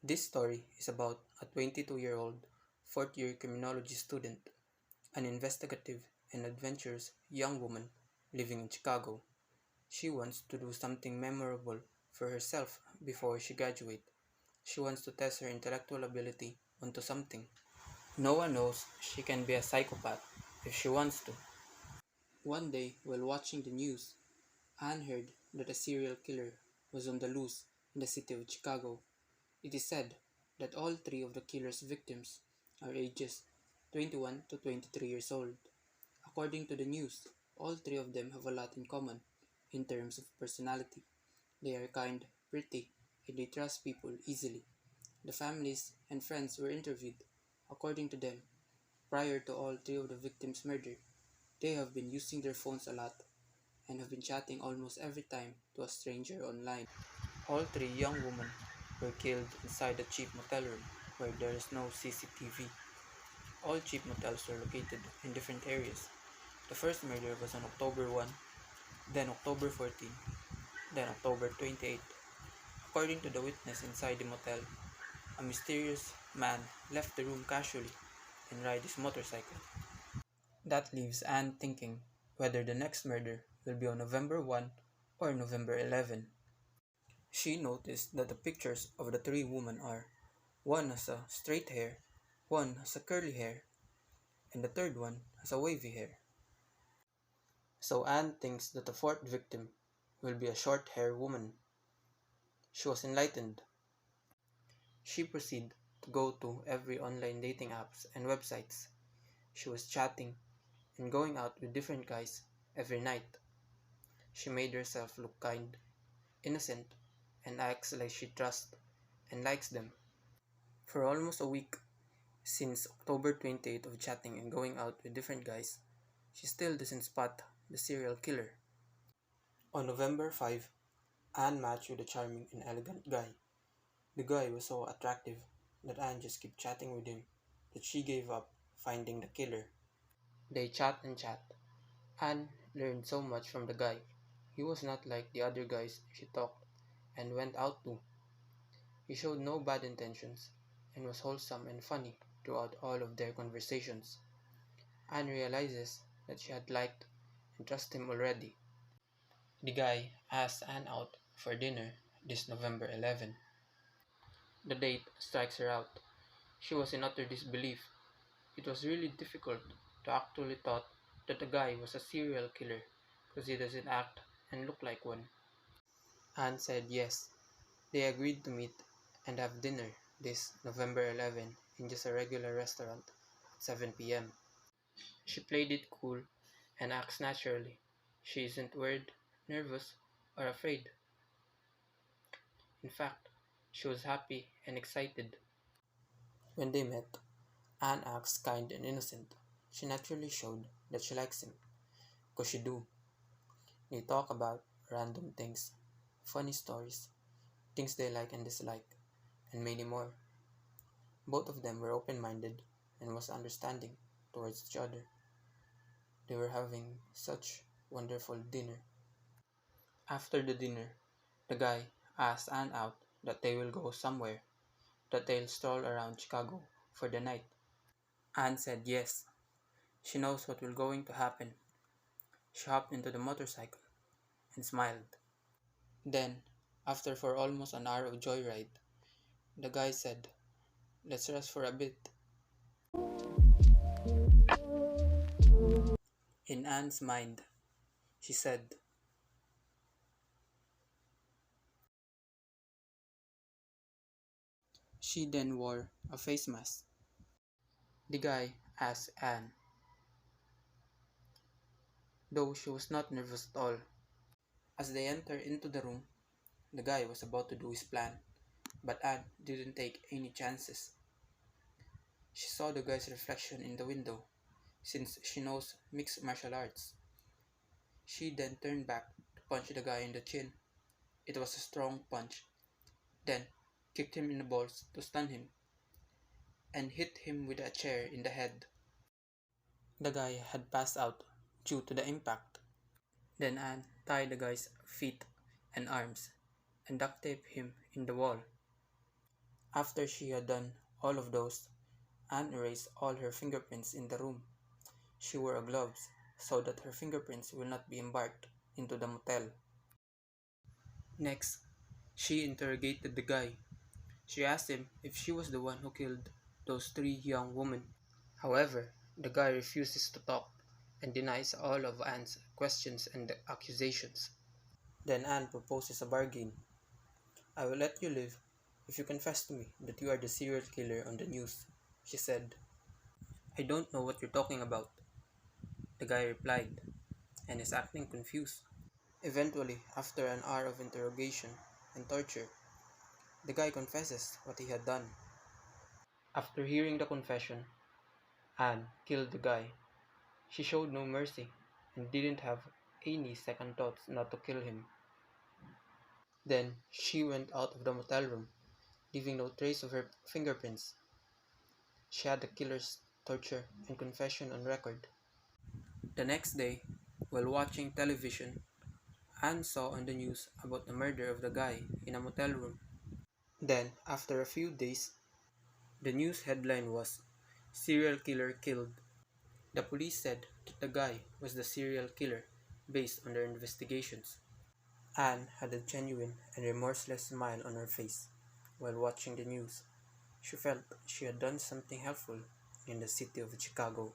This story is about a 22-year-old fourth-year criminology student, an investigative and adventurous young woman living in Chicago. She wants to do something memorable for herself before she graduates. She wants to test her intellectual ability onto something. No one knows she can be a psychopath if she wants to. One day, while watching the news, Anne heard that a serial killer was on the loose in the city of Chicago. It is said that all three of the killer's victims are ages 21 to 23 years old. According to the news, all three of them have a lot in common in terms of personality. They are kind, pretty, and they trust people easily. The families and friends were interviewed. According to them, prior to all three of the victims' murder, they have been using their phones a lot and have been chatting almost every time to a stranger online. All three young women were killed inside a cheap motel room where there is no CCTV. All cheap motels were located in different areas. The first murder was on October 1, then October 14, then October 28. According to the witness inside the motel, a mysterious man left the room casually and ride his motorcycle. That leaves Anne thinking whether the next murder will be on November 1 or November 11. She noticed that the pictures of the three women are: one has a straight hair, one has a curly hair, and the third one has a wavy hair. So Anne thinks that the fourth victim will be a short haired woman. She was enlightened. She proceeded to go to every online dating apps and websites. She was chatting and going out with different guys every night. She made herself look kind, innocent, and acts like she trusts and likes them. For almost a week, since October 28th of chatting and going out with different guys, she still doesn't spot the serial killer. On November 5, Anne matched with a charming and elegant guy. The guy was so attractive that Anne just kept chatting with him that she gave up finding the killer. They chat and chat. Anne learned so much from the guy. He was not like the other guys she talked and went out to. He showed no bad intentions and was wholesome and funny throughout all of their conversations. Anne realizes that she had liked and trusted him already. The guy asked Anne out for dinner this November 11. The date strikes her out. She was in utter disbelief. It was really difficult to actually thought that the guy was a serial killer because he doesn't act and look like one. Anne said yes. They agreed to meet and have dinner this November 11 in just a regular restaurant at 7 p.m. She played it cool and acts naturally. She isn't worried, nervous, or afraid. In fact, she was happy and excited. When they met, Anne acts kind and innocent. She naturally showed that she likes him, because she do. They talk about random things, funny stories, things they like and dislike, and many more. Both of them were open-minded and was understanding towards each other. They were having such wonderful dinner. After the dinner, the guy asked Anne out that they will go somewhere, that they'll stroll around Chicago for the night. Anne said yes. She knows what will going to happen. She hopped into the motorcycle and smiled. Then, after for almost an hour of joyride, the guy said, "Let's rest for a bit." In Anne's mind, she said, she then wore a face mask. The guy asked Anne, though she was not nervous at all. As they entered into the room, the guy was about to do his plan, but Anne didn't take any chances. She saw the guy's reflection in the window, since she knows mixed martial arts. She then turned back to punch the guy in the chin. It was a strong punch. Then kicked him in the balls to stun him, and hit him with a chair in the head. The guy had passed out due to the impact. Then Anne tied the guy's feet and arms and duct taped him in the wall. After she had done all of those, Anne erased all her fingerprints in the room. She wore gloves so that her fingerprints will not be embarked into the motel. Next, she interrogated the guy. She asked him if she was the one who killed those three young women. However, the guy refuses to talk and denies all of Anne's questions and accusations. Then Anne proposes a bargain. I will let you live if you confess to me that you are the serial killer on the news, she said. I don't know what you're talking about, the guy replied, and is acting confused. Eventually, after an hour of interrogation and torture, the guy confesses what he had done. After hearing the confession, Anne killed the guy. She showed no mercy and didn't have any second thoughts not to kill him. Then she went out of the motel room, leaving no trace of her fingerprints. She had the killer's torture and confession on record. The next day, while watching television, Anne saw on the news about the murder of the guy in a motel room. Then, after a few days, the news headline was Serial Killer Killed. The police said that the guy was the serial killer based on their investigations. Anne had a genuine and remorseless smile on her face while watching the news. She felt she had done something helpful in the city of Chicago.